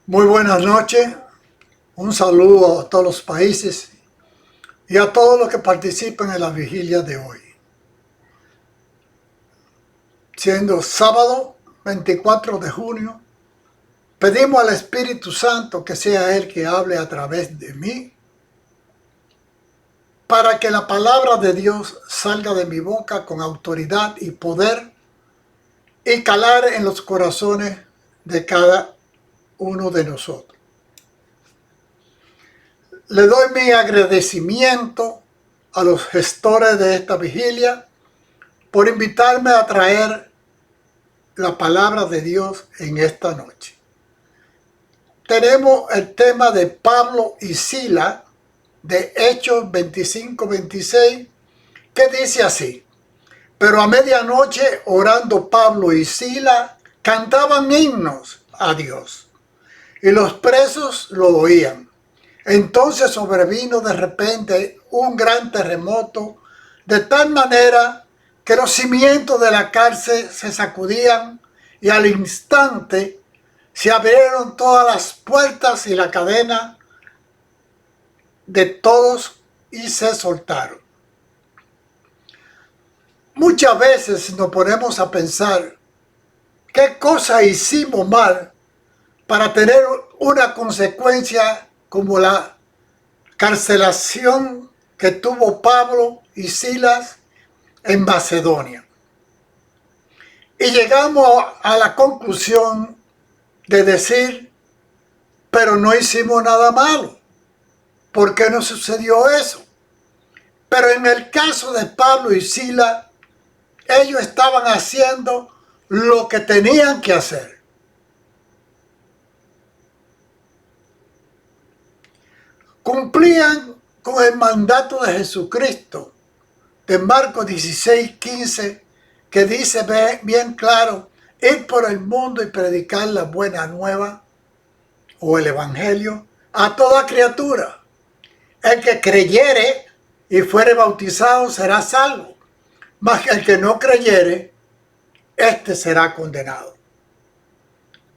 Muy buenas noches, un saludo a todos los países y a todos los que participan en la vigilia de hoy. Siendo sábado 24 de junio, pedimos al Espíritu Santo que sea Él que hable a través de mí, para que la palabra de Dios salga de mi boca con autoridad y poder y calar en los corazones de cada uno de nosotros. Le doy mi agradecimiento a los gestores de esta vigilia por invitarme a traer la palabra de Dios en esta noche. Tenemos el tema de Pablo y Sila de Hechos 25-26, que dice así: pero a medianoche, orando Pablo y Sila, cantaban himnos a Dios, y los presos lo oían. Entonces sobrevino de repente un gran terremoto, de tal manera que los cimientos de la cárcel se sacudían, y al instante se abrieron todas las puertas y la cadena de todos y se soltaron. Muchas veces nos ponemos a pensar qué cosa hicimos mal para tener una consecuencia como la carcelación que tuvo Pablo y Silas en Macedonia. Y llegamos a la conclusión de decir, pero no hicimos nada malo. ¿Por qué no sucedió eso? Pero en el caso de Pablo y Silas, ellos estaban haciendo lo que tenían que hacer. Cumplían con el mandato de Jesucristo, de Marcos 16:15, que dice bien claro: ir por el mundo y predicar la buena nueva o el evangelio a toda criatura. El que creyere y fuere bautizado será salvo, mas el que no creyere, este será condenado.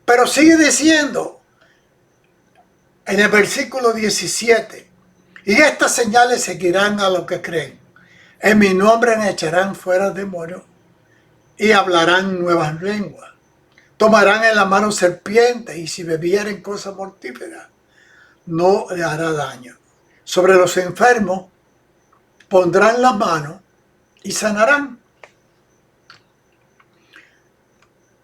Pero sigue diciendo en el versículo 17: y estas señales seguirán a los que creen. En mi nombre echarán fuera demonios y hablarán nuevas lenguas. Tomarán en la mano serpientes, y si bebieren cosas mortíferas no le hará daño. Sobre los enfermos pondrán la mano y sanarán.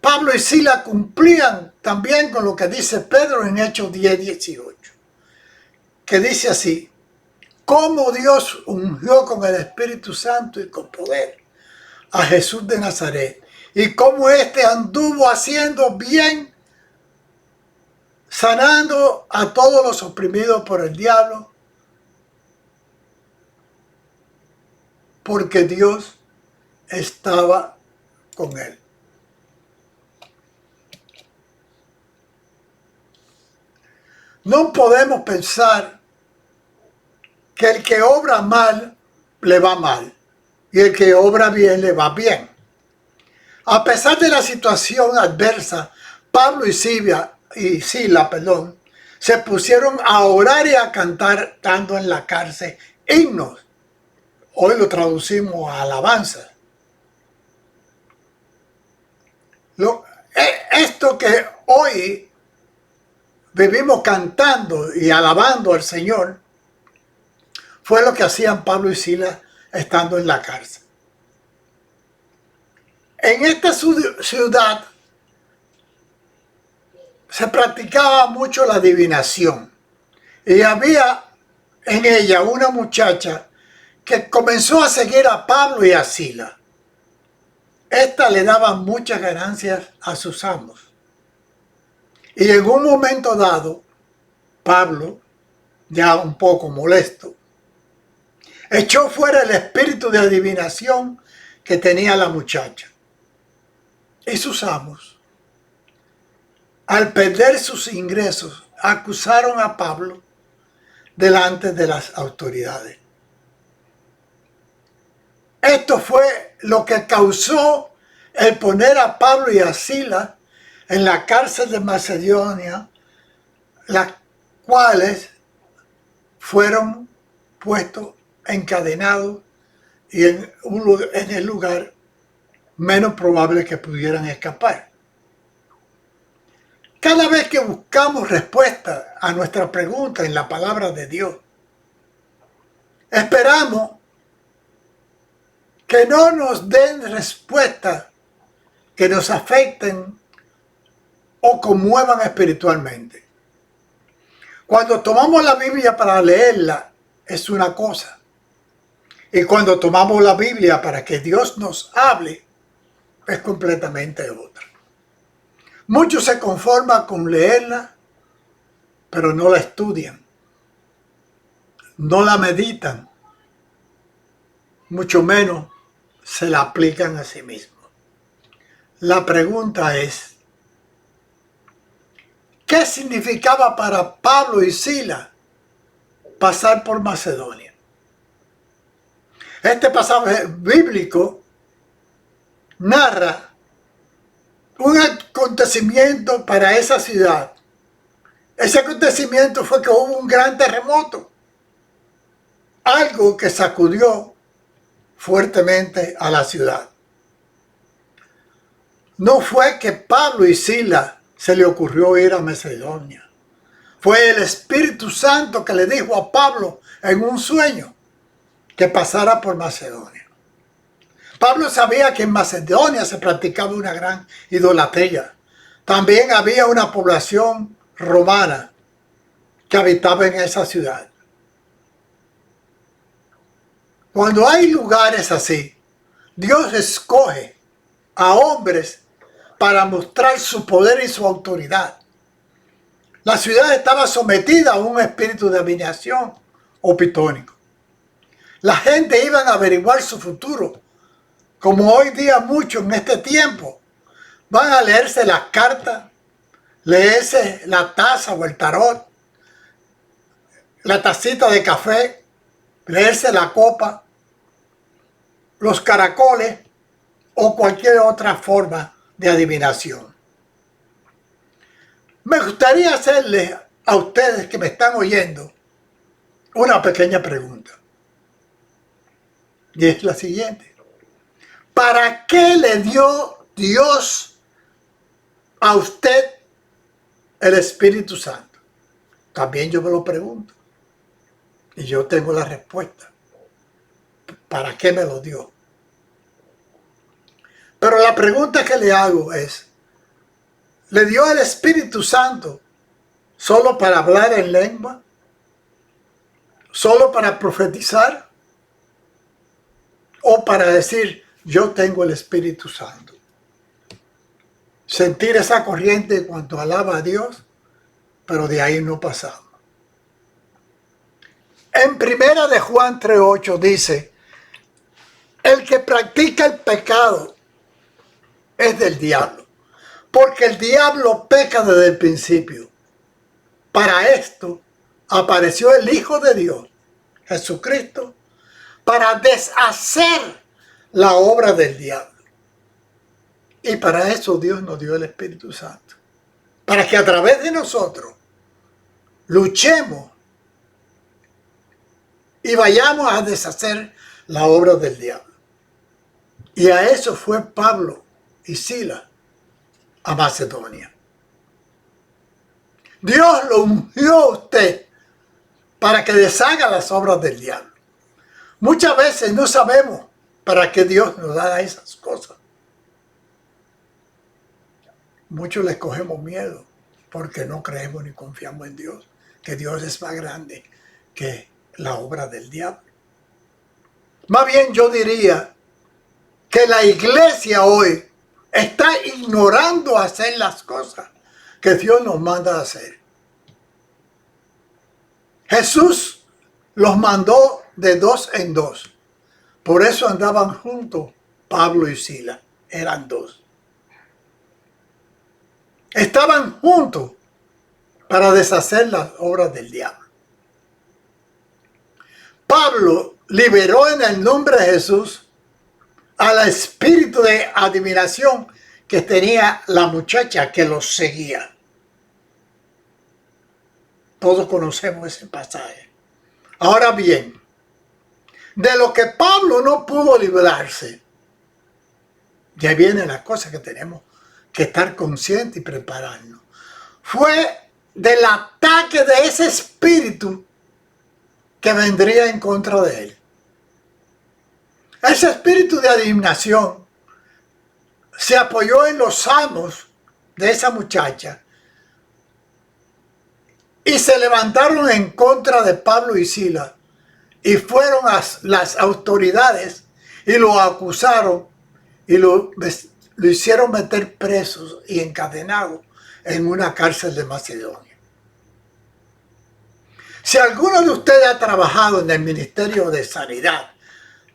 Pablo y Sila cumplían también con lo que dice Pedro en Hechos 10:18, que dice así: cómo Dios ungió con el Espíritu Santo y con poder a Jesús de Nazaret, y cómo éste anduvo haciendo bien, sanando a todos los oprimidos por el diablo, porque Dios estaba con él. No podemos pensar que el que obra mal le va mal y el que obra bien le va bien. A pesar de la situación adversa, Pablo y Sila, se pusieron a orar y a cantar, estando en la cárcel, himnos. Hoy lo traducimos a alabanza. Esto que hoy vivimos cantando y alabando al Señor, fue lo que hacían Pablo y Silas estando en la cárcel. En esta ciudad se practicaba mucho la adivinación, y había en ella una muchacha que comenzó a seguir a Pablo y a Silas. Esta le daba muchas ganancias a sus amos. Y en un momento dado, Pablo, ya un poco molesto, echó fuera el espíritu de adivinación que tenía la muchacha. Y sus amos, al perder sus ingresos, acusaron a Pablo delante de las autoridades. Esto fue lo que causó el poner a Pablo y a Silas en la cárcel de Macedonia las cuales fueron puestos encadenados y en el lugar menos probable que pudieran escapar. Cada vez que buscamos respuesta a nuestra pregunta en la palabra de Dios, esperamos que no nos den respuestas que nos afecten o conmuevan espiritualmente. Cuando tomamos la Biblia para leerla es una cosa, y cuando tomamos la Biblia para que Dios nos hable es completamente otra. Muchos se conforman con leerla, pero no la estudian, no la meditan, mucho menos se la aplican a sí mismos. La pregunta es, ¿qué significaba para Pablo y Silas pasar por Macedonia? Este pasaje bíblico narra un acontecimiento para esa ciudad. Ese acontecimiento fue que hubo un gran terremoto, algo que sacudió fuertemente a la ciudad. No fue que Pablo y Silas se le ocurrió ir a Macedonia. Fue el Espíritu Santo que le dijo a Pablo en un sueño que pasara por Macedonia. Pablo sabía que en Macedonia se practicaba una gran idolatría. También había una población romana que habitaba en esa ciudad. Cuando hay lugares así, Dios escoge a hombres para mostrar su poder y su autoridad. La ciudad estaba sometida a un espíritu de adivinación o pitónico. La gente iba a averiguar su futuro, como hoy día muchos en este tiempo van a leerse las cartas, leerse la taza o el tarot, la tacita de café, leerse la copa, los caracoles o cualquier otra forma de adivinación. Me gustaría hacerles a ustedes que me están oyendo una pequeña pregunta. Y es la siguiente. ¿Para qué le dio Dios a usted el Espíritu Santo? También yo me lo pregunto. Y yo tengo la respuesta. ¿Para qué me lo dio? Pero la pregunta que le hago es, ¿le dio el Espíritu Santo solo para hablar en lengua? ¿Solo para profetizar? ¿O para decir, yo tengo el Espíritu Santo? Sentir esa corriente cuando alaba a Dios, pero de ahí no pasamos. En primera de Juan 3:8 dice, el que practica el pecado es del diablo, porque el diablo peca desde el principio. Para esto apareció el Hijo de Dios, Jesucristo, para deshacer la obra del diablo. Y para eso Dios nos dio el Espíritu Santo, para que a través de nosotros luchemos y vayamos a deshacer la obra del diablo. Y a eso fue Pablo y Silas a Macedonia. Dios lo ungió a usted para que deshaga las obras del diablo. Muchas veces no sabemos para qué Dios nos da esas cosas. Muchos les cogemos miedo porque no creemos ni confiamos en Dios, que Dios es más grande que la obra del diablo. Más bien yo diría que la iglesia hoy está ignorando hacer las cosas que Dios nos manda a hacer. Jesús los mandó de 2 en 2. Por eso andaban juntos Pablo y Silas. Eran 2. Estaban juntos para deshacer las obras del diablo. Pablo liberó en el nombre de Jesús al espíritu de adivinación que tenía la muchacha que los seguía. Todos conocemos ese pasaje. Ahora bien, de lo que Pablo no pudo librarse, ya viene la cosa que tenemos que estar conscientes y prepararnos. Fue del ataque de ese espíritu que vendría en contra de él. Ese espíritu de adivinación se apoyó en los salmos de esa muchacha y se levantaron en contra de Pablo y Silas y fueron a las autoridades y lo acusaron y lo hicieron meter presos y encadenados en una cárcel de Macedonia. Si alguno de ustedes ha trabajado en el Ministerio de Sanidad,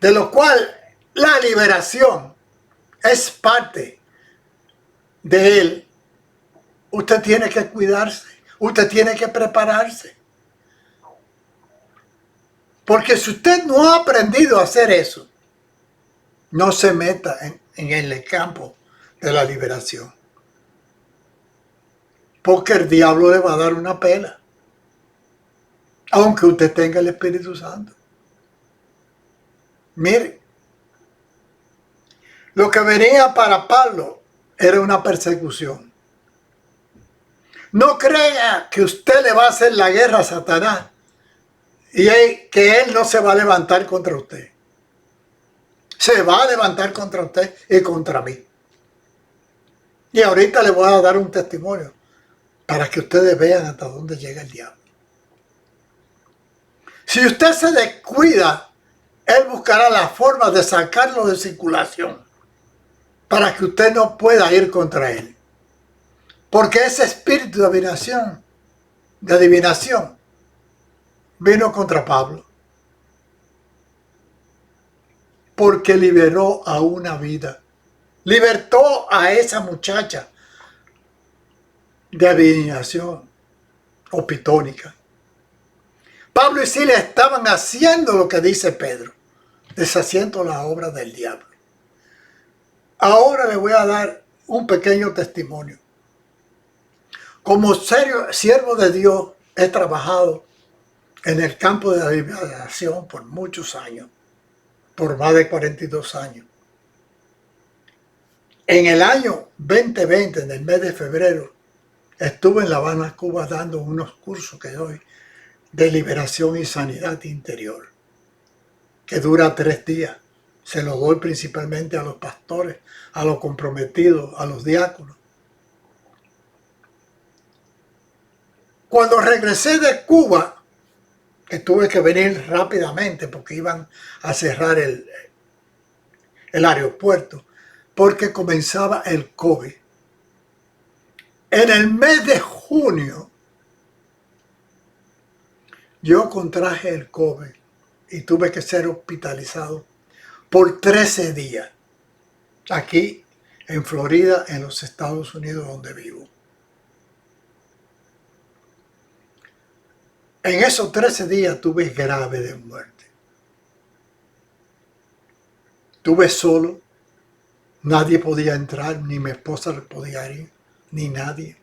de lo cual la liberación es parte de él, usted tiene que cuidarse, usted tiene que prepararse. Porque si usted no ha aprendido a hacer eso, no se meta en el campo de la liberación. Porque el diablo le va a dar una pela, aunque usted tenga el Espíritu Santo. Mire, lo que venía para Pablo era una persecución. No crea que usted le va a hacer la guerra a Satanás y que él no se va a levantar contra usted. Se va a levantar contra usted y contra mí. Y ahorita le voy a dar un testimonio para que ustedes vean hasta dónde llega el diablo. Si usted se descuida, él buscará la forma de sacarlo de circulación para que usted no pueda ir contra él. Porque ese espíritu de adivinación, vino contra Pablo. Porque liberó a una vida. Libertó a esa muchacha de adivinación o pitónica. Pablo y Silas estaban haciendo lo que dice Pedro, deshaciendo la obra del diablo. Ahora le voy a dar un pequeño testimonio. Como siervo de Dios he trabajado en el campo de la liberación por muchos años, por más de 42 años. En el año 2020, en el mes de febrero, estuve en La Habana, Cuba, dando unos cursos que doy de liberación y sanidad interior, que dura 3 días. Se los doy principalmente a los pastores, a los comprometidos, a los diáconos. Cuando regresé de Cuba, que tuve que venir rápidamente porque iban a cerrar el aeropuerto, porque comenzaba el COVID. En el mes de junio, yo contraje el COVID y tuve que ser hospitalizado por 13 días, aquí en Florida, en los Estados Unidos, donde vivo. En esos 13 días tuve grave de muerte. Tuve solo, nadie podía entrar, ni mi esposa podía ir, ni nadie.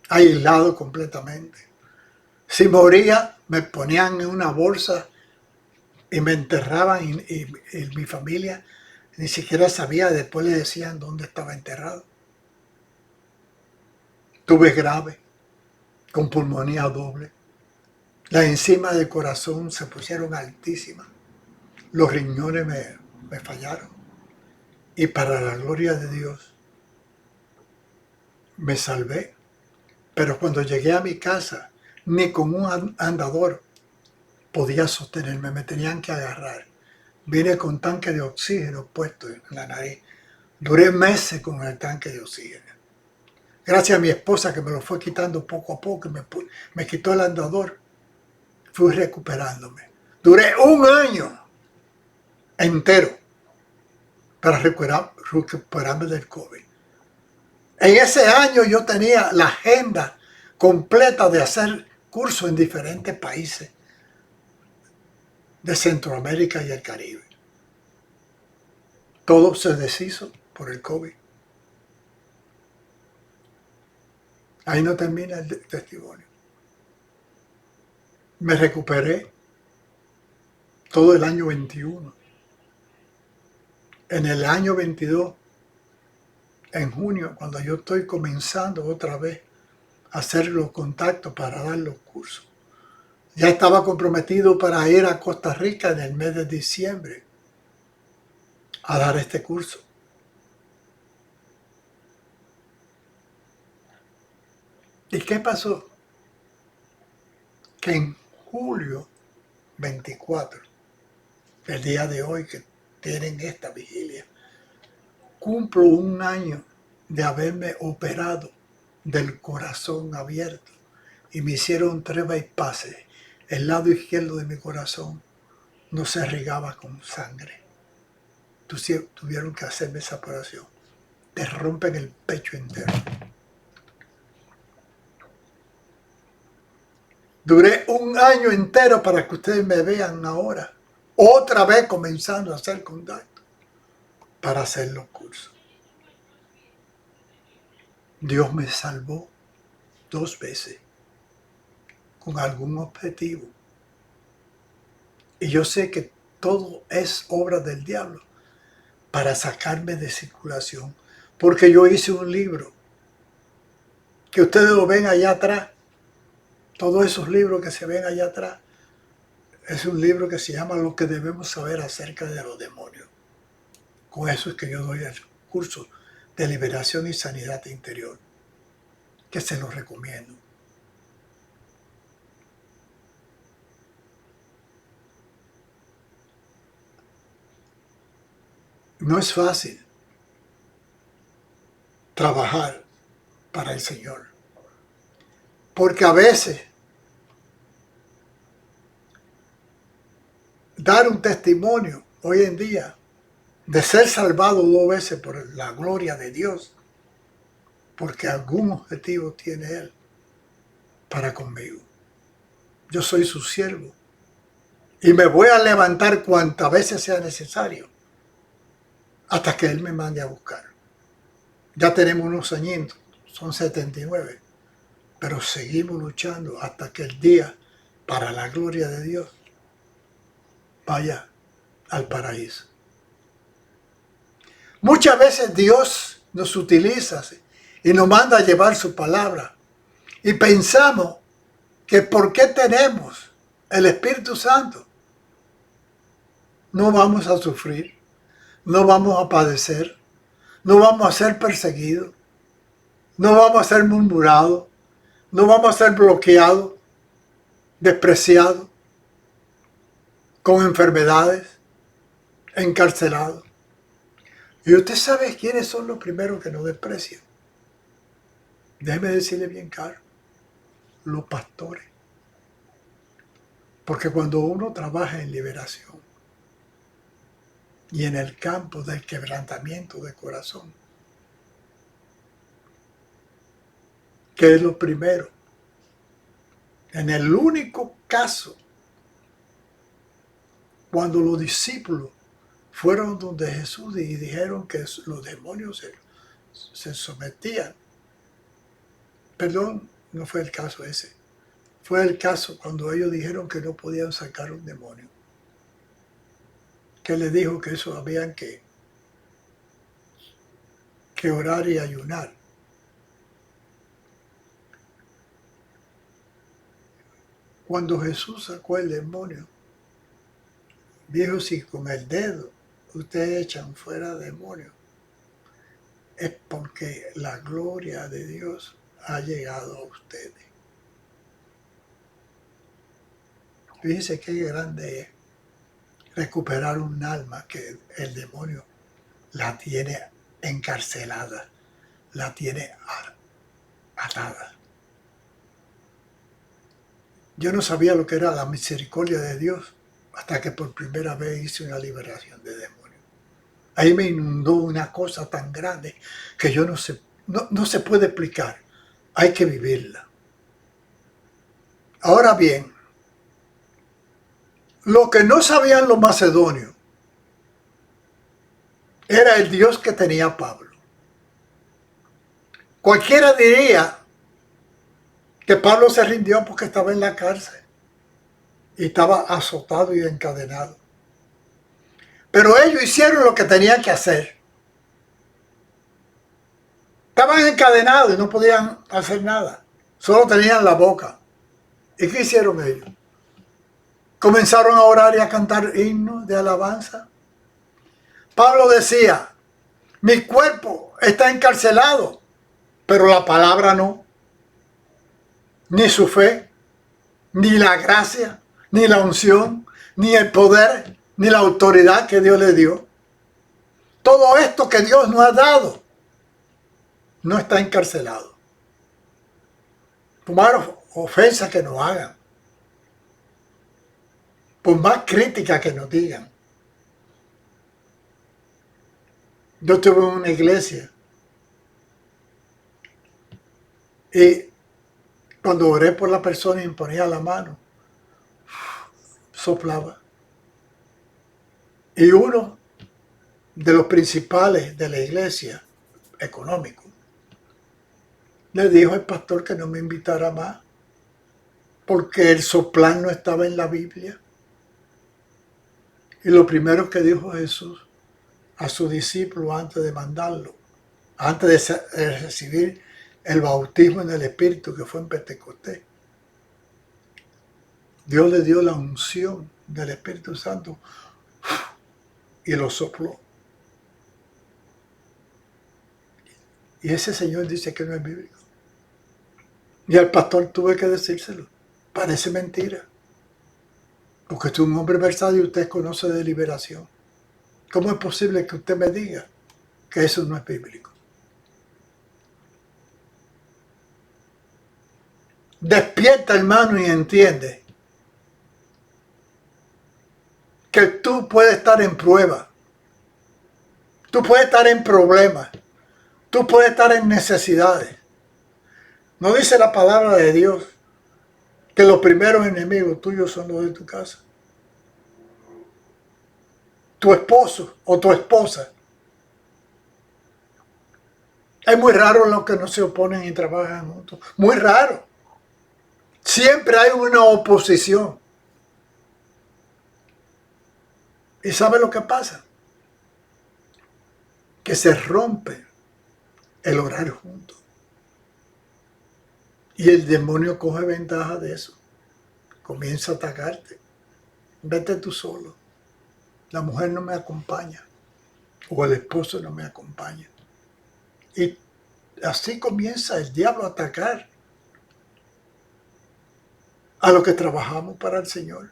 Aislado completamente. Si moría, me ponían en una bolsa y me enterraban y mi familia ni siquiera sabía, después le decían dónde estaba enterrado. Tuve grave, con pulmonía doble. Las enzimas del corazón se pusieron altísimas. Los riñones me fallaron. Y para la gloria de Dios, me salvé. Pero cuando llegué a mi casa, ni con un andador podía sostenerme, me tenían que agarrar. Vine con tanque de oxígeno puesto en la nariz. Duré meses con el tanque de oxígeno. Gracias a mi esposa que me lo fue quitando poco a poco, me quitó el andador, fui recuperándome. Duré 1 año entero para recuperarme del COVID. En ese año yo tenía la agenda completa de hacer cursos en diferentes países de Centroamérica y el Caribe. Todo se deshizo por el COVID. Ahí no termina el testimonio. Me recuperé todo el año 21. En el año 22, en junio, cuando yo estoy comenzando otra vez a hacer los contactos para dar los cursos, ya estaba comprometido para ir a Costa Rica en el mes de diciembre a dar este curso. ¿Y qué pasó? Que en julio 24, el día de hoy que tienen esta vigilia, cumplo un año de haberme operado del corazón abierto y me hicieron 3 bypasses. El lado izquierdo de mi corazón no se regaba con sangre. Tuvieron que hacerme esa operación. Te rompen el pecho entero. Duré un año entero para que ustedes me vean ahora. Otra vez comenzando a hacer contacto para hacer los cursos. Dios me salvó 2 veces con algún objetivo. Y yo sé que todo es obra del diablo para sacarme de circulación. Porque yo hice un libro que ustedes lo ven allá atrás. Todos esos libros que se ven allá atrás. Es un libro que se llama Lo que debemos saber acerca de los demonios. Con eso es que yo doy el curso de liberación y sanidad interior, que se los recomiendo. No es fácil trabajar para el Señor, porque a veces dar un testimonio hoy en día de ser salvado 2 veces por la gloria de Dios, porque algún objetivo tiene Él para conmigo. Yo soy su siervo y me voy a levantar cuantas veces sea necesario hasta que Él me mande a buscar. Ya tenemos unos añitos, son 79, pero seguimos luchando hasta que el día, para la gloria de Dios, vaya al paraíso. Muchas veces Dios nos utiliza y nos manda a llevar su palabra y pensamos que porque tenemos el Espíritu Santo no vamos a sufrir, no vamos a padecer, no vamos a ser perseguidos, no vamos a ser murmurados, no vamos a ser bloqueados, despreciados, con enfermedades, encarcelados. Y usted sabe quiénes son los primeros que nos desprecian. Déjeme decirle bien claro, los pastores. Porque cuando uno trabaja en liberación y en el campo del quebrantamiento de corazón, que es lo primero, en el único caso, cuando los discípulos fueron donde Jesús y dijeron que los demonios se sometían, perdón, no fue el caso ese, fue el caso cuando ellos dijeron que no podían sacar un demonio, que les dijo que eso habían que orar y ayunar. Cuando Jesús sacó el demonio, dijo, si con el dedo ustedes echan fuera demonios, es porque la gloria de Dios ha llegado a ustedes. Fíjense qué grande es recuperar un alma que el demonio la tiene encarcelada, la tiene atada. Yo no sabía lo que era la misericordia de Dios hasta que por primera vez hice una liberación de demonios. Ahí me inundó una cosa tan grande que yo no se puede explicar. Hay que vivirla. Ahora bien, lo que no sabían los macedonios era el Dios que tenía Pablo. Cualquiera diría que Pablo se rindió porque estaba en la cárcel. y estaba azotado y encadenado. Pero ellos hicieron lo que tenían que hacer. Estaban encadenados y no podían hacer nada. Solo tenían la boca. ¿Y qué hicieron ellos? Comenzaron a orar y a cantar himnos de alabanza. Pablo decía, mi cuerpo está encarcelado, pero la palabra no. Ni su fe, ni la gracia, ni la unción, ni el poder, ni la autoridad que Dios le dio. Todo esto que Dios nos ha dado no está encarcelado. Por más ofensas que nos hagan, por más críticas que nos digan. Yo estuve en una iglesia y cuando oré por la persona y imponía la mano, soplaba. Y uno de los principales de la iglesia, económico, le dijo al pastor que no me invitara más porque el soplar no estaba en la Biblia. Y lo primero que dijo Jesús a su discípulo antes de mandarlo, antes de recibir el bautismo en el Espíritu que fue en Pentecostés, Dios le dio la unción del Espíritu Santo y lo sopló. Y ese señor dice que no es bíblico. Y al pastor tuve que decírselo. Parece mentira. Porque usted es un hombre versado y usted conoce de liberación. ¿Cómo es posible que usted me diga que eso no es bíblico? Despierta, hermano, y entiende que tú puedes estar en prueba. Tú puedes estar en problemas. Tú puedes estar en necesidades. ¿No dice la palabra de Dios que los primeros enemigos tuyos son los de tu casa? Tu esposo o tu esposa. Es muy raro los que no se oponen y trabajan juntos. Muy raro. Siempre hay una oposición. ¿Y sabe lo que pasa? Que se rompe el orar juntos. Y el demonio coge ventaja de eso. Comienza a atacarte. Vete tú solo. La mujer no me acompaña. O el esposo no me acompaña. Y así comienza el diablo a atacar a los que trabajamos para el Señor.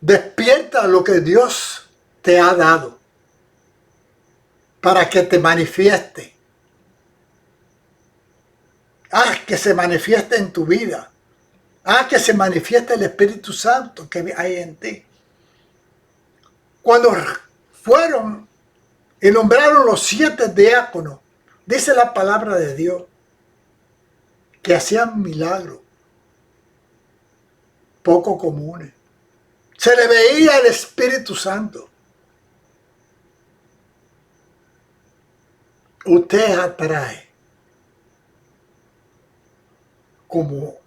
Despierta lo que Dios te ha dado para que te manifieste. Haz que se manifieste en tu vida. Haz que se manifieste el Espíritu Santo que hay en ti. Cuando fueron y nombraron los 7 diáconos, dice la palabra de Dios, que hacían milagros poco comunes. Se le veía el Espíritu Santo. Usted atrae como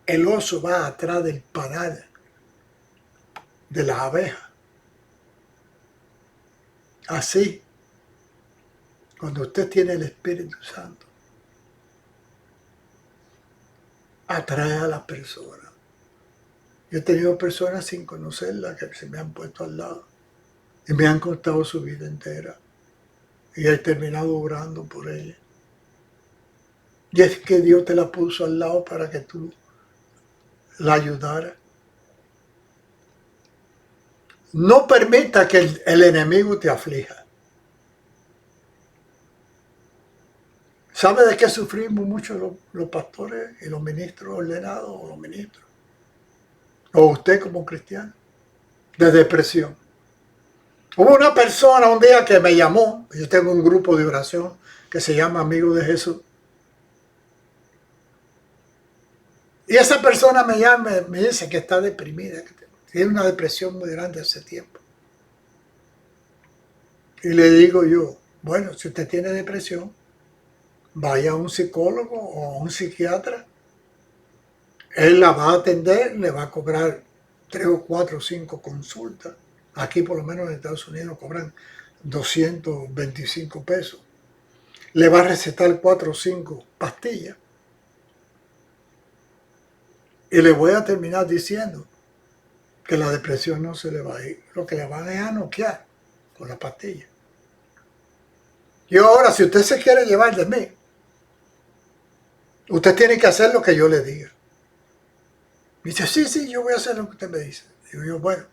el oso va atrás del panal de las abejas. Así, cuando usted tiene el Espíritu Santo, atrae a las personas. Yo he tenido personas sin conocerlas que se me han puesto al lado y me han contado su vida entera. Y he terminado orando por ella. Y es que Dios te la puso al lado para que tú la ayudaras. No permita que el enemigo te aflija. ¿Sabe de qué sufrimos mucho los pastores y los ministros ordenados o los ministros? O usted como cristiano. De depresión. Hubo una persona un día que me llamó. Yo tengo un grupo de oración que se llama Amigos de Jesús. Y esa persona me llama y me dice que está deprimida, que tiene una depresión muy grande hace tiempo. Y le digo yo, bueno, si usted tiene depresión, vaya a un psicólogo o a un psiquiatra. Él la va a atender, le va a cobrar 3 o 4 o 5 consultas. Aquí por lo menos en Estados Unidos cobran 225 pesos. Le va a recetar 4 o 5 pastillas. Y le voy a terminar diciendo que la depresión no se le va a ir. Lo que le van a noquear con la pastilla. Y ahora, si usted se quiere llevar de mí, usted tiene que hacer lo que yo le diga. Me dice, sí, yo voy a hacer lo que usted me dice. Digo yo, bueno,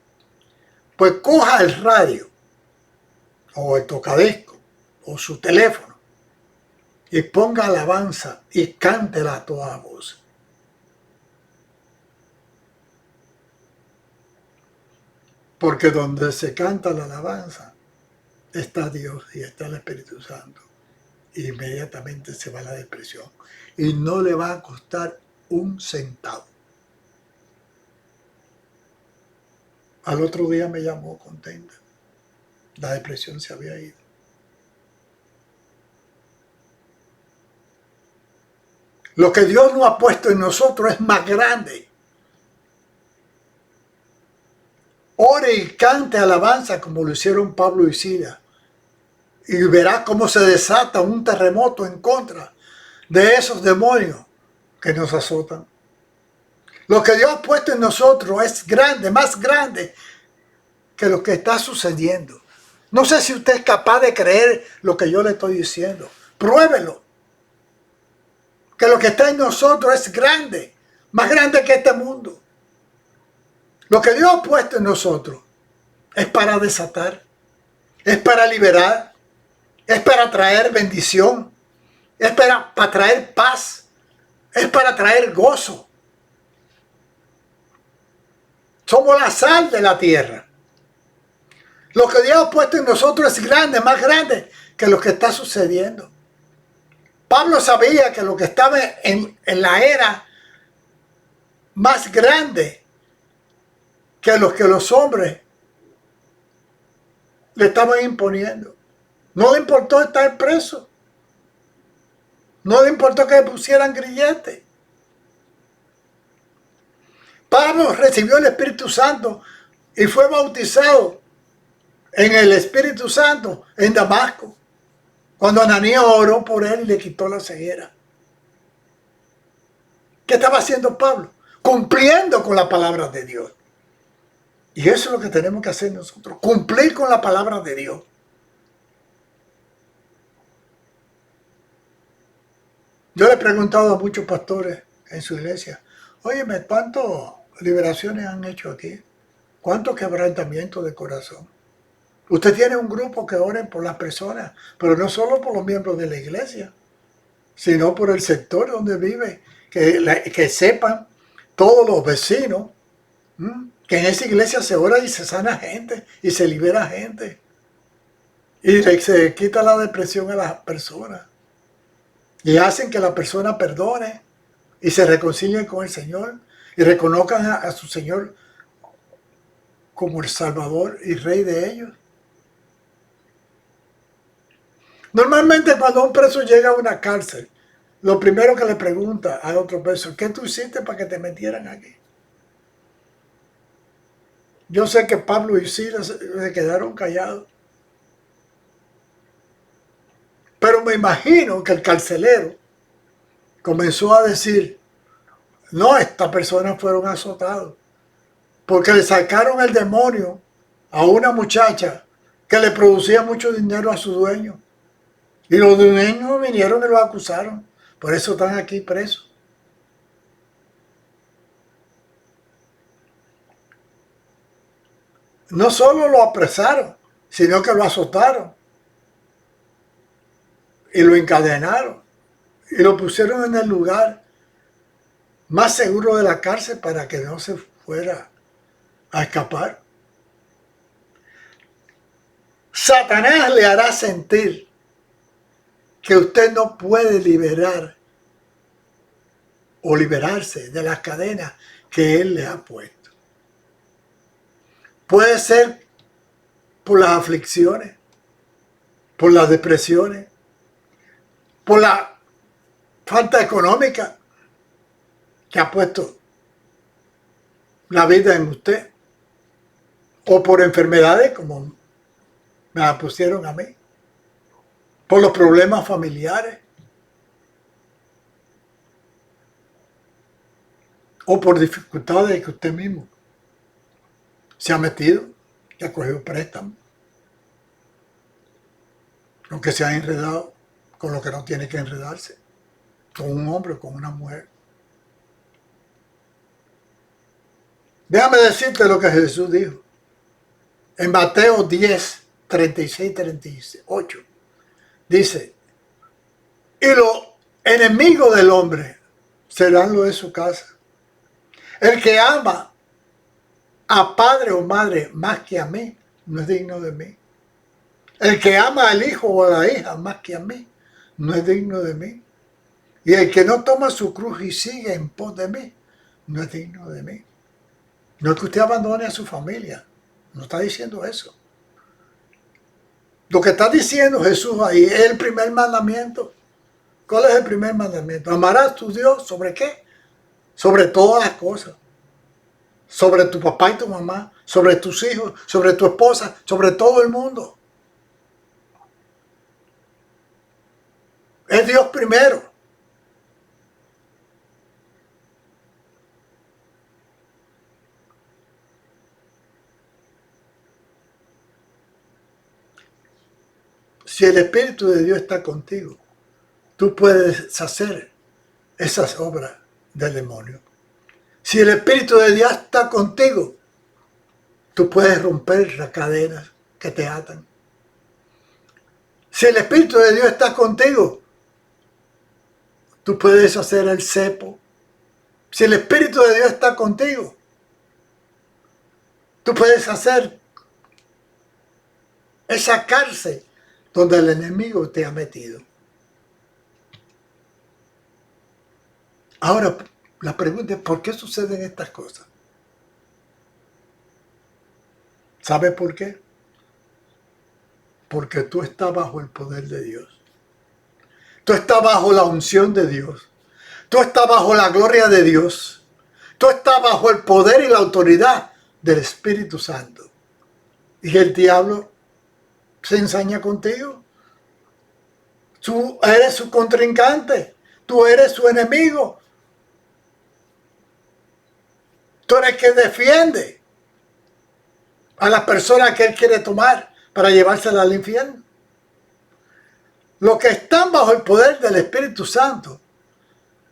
pues coja el radio, o el tocadisco, o su teléfono, y ponga alabanza y cántela a toda voz. Porque donde se canta la alabanza, está Dios y está el Espíritu Santo. Y inmediatamente se va la depresión. Y no le va a costar un centavo. Al otro día me llamó contenta. La depresión se había ido. Lo que Dios nos ha puesto en nosotros es más grande. Ore y cante alabanza como lo hicieron Pablo y Silas. Y verá cómo se desata un terremoto en contra de esos demonios que nos azotan. Lo que Dios ha puesto en nosotros es grande, más grande que lo que está sucediendo. No sé si usted es capaz de creer lo que yo le estoy diciendo. Pruébelo. Que lo que está en nosotros es grande, más grande que este mundo. Lo que Dios ha puesto en nosotros es para desatar, es para liberar, es para traer bendición, es para traer paz, es para traer gozo. Somos la sal de la tierra. Lo que Dios ha puesto en nosotros es grande, más grande que lo que está sucediendo. Pablo sabía que lo que estaba en la era más grande que los hombres le estaban imponiendo. No le importó estar preso. No le importó que le pusieran grillete. Pablo recibió el Espíritu Santo y fue bautizado en el Espíritu Santo en Damasco, cuando Ananías oró por él y le quitó la ceguera. ¿Qué estaba haciendo Pablo? Cumpliendo con la palabra de Dios. Y eso es lo que tenemos que hacer nosotros, cumplir con la palabra de Dios. Yo le he preguntado a muchos pastores en su iglesia, óyeme, ¿cuántas liberaciones han hecho aquí? ¿Cuántos quebrantamientos de corazón? Usted tiene un grupo que oren por las personas, pero no solo por los miembros de la iglesia, sino por el sector donde vive, que sepan todos los vecinos, que en esa iglesia se ora y se sana gente y se libera gente y se quita la depresión a las personas y hacen que la persona perdone y se reconcilien con el Señor y reconozcan a su Señor como el Salvador y Rey de ellos. Normalmente cuando un preso llega a una cárcel, lo primero que le pregunta a otro preso, ¿qué tú hiciste para que te metieran aquí? Yo sé que Pablo y Silas se quedaron callados. Pero me imagino que el carcelero comenzó a decir, no, estas personas fueron azotados, porque le sacaron el demonio a una muchacha que le producía mucho dinero a su dueño. Y los dueños vinieron y lo acusaron. Por eso están aquí presos. No solo lo apresaron, sino que lo azotaron. Y lo encadenaron. Y lo pusieron en el lugar más seguro de la cárcel para que no se fuera a escapar. Satanás le hará sentir que usted no puede liberar o liberarse de las cadenas que él le ha puesto. Puede ser por las aflicciones, por las depresiones, por la falta económica que ha puesto la vida en usted, o por enfermedades como me la pusieron a mí, por los problemas familiares, o por dificultades que usted mismo se ha metido y ha cogido préstamos, o que se ha enredado con lo que no tiene que enredarse, con un hombre o con una mujer. Déjame decirte lo que Jesús dijo en Mateo 10, 36, 38. Dice, y los enemigos del hombre serán los de su casa. El que ama a padre o madre más que a mí, no es digno de mí. El que ama al hijo o a la hija más que a mí, no es digno de mí. Y el que no toma su cruz y sigue en pos de mí, no es digno de mí. No es que usted abandone a su familia, no está diciendo eso. Lo que está diciendo Jesús ahí es el primer mandamiento. ¿Cuál es el primer mandamiento? Amarás a tu Dios, ¿sobre qué? Sobre todas las cosas. Sobre tu papá y tu mamá, sobre tus hijos, sobre tu esposa, sobre todo el mundo. Es Dios primero. Si el Espíritu de Dios está contigo, tú puedes hacer esas obras del demonio. Si el Espíritu de Dios está contigo, tú puedes romper las cadenas que te atan. Si el Espíritu de Dios está contigo, tú puedes hacer el cepo. Si el Espíritu de Dios está contigo, tú puedes hacer esa cárcel donde el enemigo te ha metido. Ahora, la pregunta es, ¿por qué suceden estas cosas? ¿Sabes por qué? Porque tú estás bajo el poder de Dios. Tú estás bajo la unción de Dios. Tú estás bajo la gloria de Dios. Tú estás bajo el poder y la autoridad del Espíritu Santo. Y el diablo se ensaña contigo. Tú eres su contrincante. Tú eres su enemigo. Tú eres el que defiende a las personas que él quiere tomar para llevárselas al infierno. Los que están bajo el poder del Espíritu Santo,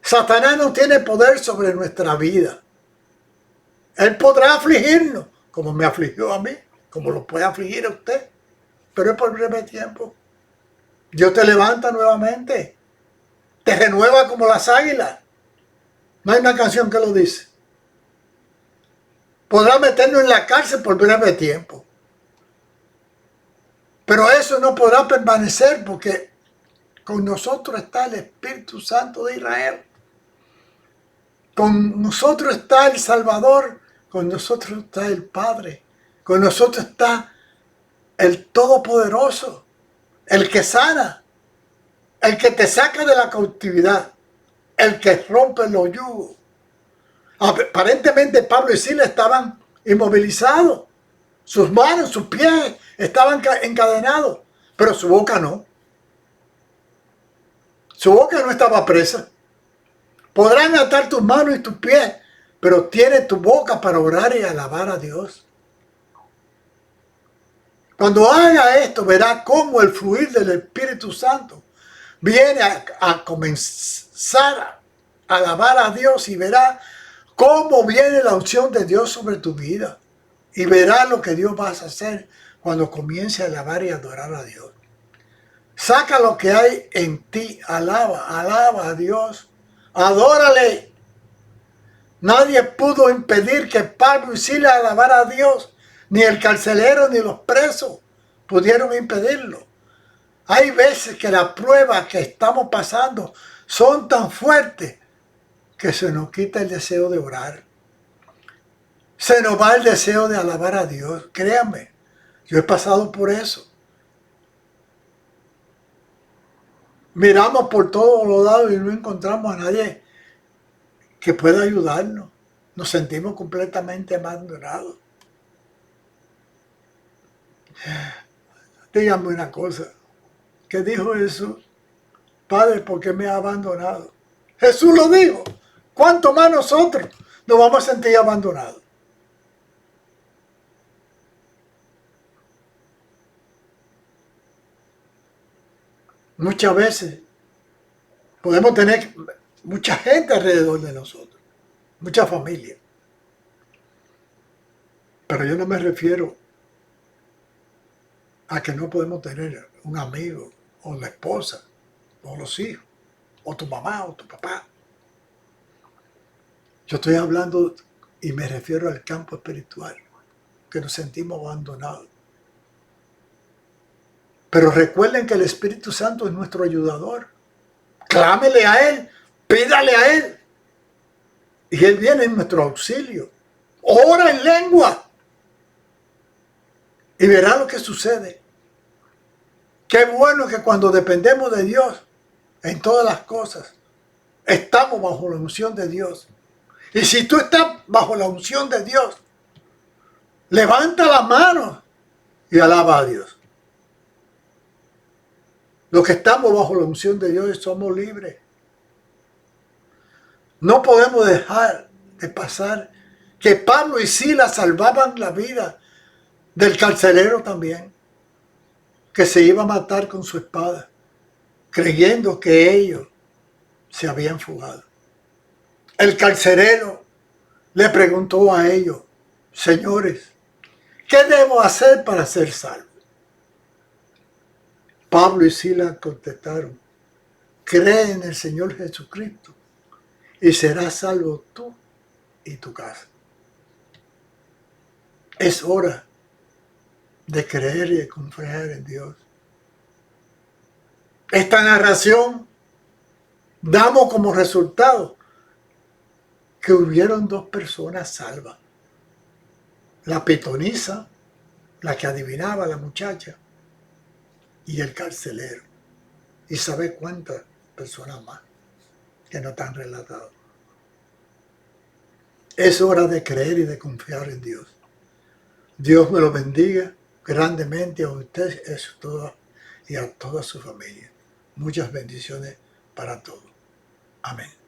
Satanás no tiene poder sobre nuestra vida. Él podrá afligirnos, como me afligió a mí, como lo puede afligir a usted, pero es por breve tiempo. Dios te levanta nuevamente, te renueva como las águilas. No hay una canción que lo dice. Podrá meternos en la cárcel por breve tiempo, pero eso no podrá permanecer porque con nosotros está el Espíritu Santo de Israel. Con nosotros está el Salvador, con nosotros está el Padre, con nosotros está el Todopoderoso, el que sana, el que te saca de la cautividad, el que rompe los yugos. Aparentemente Pablo y Silas estaban inmovilizados, sus manos, sus pies estaban encadenados, pero su boca no. Su boca no estaba presa. Podrán atar tus manos y tus pies, pero tiene tu boca para orar y alabar a Dios. Cuando haga esto, verá cómo el fluir del Espíritu Santo viene a comenzar a alabar a Dios y verá cómo viene la unción de Dios sobre tu vida. Y verá lo que Dios va a hacer cuando comience a alabar y adorar a Dios. Saca lo que hay en ti, alaba a Dios, adórale. Nadie pudo impedir que Pablo y Silas alabaran a Dios, ni el carcelero ni los presos pudieron impedirlo. Hay veces que las pruebas que estamos pasando son tan fuertes que se nos quita el deseo de orar. Se nos va el deseo de alabar a Dios. Créanme, yo he pasado por eso. Miramos por todos los lados y no encontramos a nadie que pueda ayudarnos. Nos sentimos completamente abandonados. Díganme una cosa. ¿Qué dijo Jesús? Padre, ¿por qué me ha abandonado? Jesús lo dijo. ¿Cuánto más nosotros nos vamos a sentir abandonados? Muchas veces podemos tener mucha gente alrededor de nosotros, mucha familia. Pero yo no me refiero a que no podemos tener un amigo, o la esposa, o los hijos, o tu mamá, o tu papá. Yo estoy hablando y me refiero al campo espiritual, que nos sentimos abandonados. Pero recuerden que el Espíritu Santo es nuestro ayudador. Clámele a Él, pídale a Él. Y Él viene en nuestro auxilio. Ora en lengua. Y verá lo que sucede. Qué bueno que cuando dependemos de Dios en todas las cosas, estamos bajo la unción de Dios. Y si tú estás bajo la unción de Dios, levanta la mano y alaba a Dios. Los que estamos bajo la unción de Dios somos libres. No podemos dejar de pasar que Pablo y Silas salvaban la vida del carcelero también, que se iba a matar con su espada, creyendo que ellos se habían fugado. El carcelero le preguntó a ellos: señores, ¿qué debo hacer para ser salvo? Pablo y Silas contestaron: cree en el Señor Jesucristo y serás salvo tú y tu casa. Es hora de creer y de confiar en Dios. Esta narración damos como resultado que hubieron dos personas salvas. La pitonisa, la que adivinaba, la muchacha, y el carcelero. Y sabe cuántas personas más que no están relatadas. Es hora de creer y de confiar en Dios. Dios me lo bendiga grandemente a usted y a toda su familia. Muchas bendiciones para todos. Amén.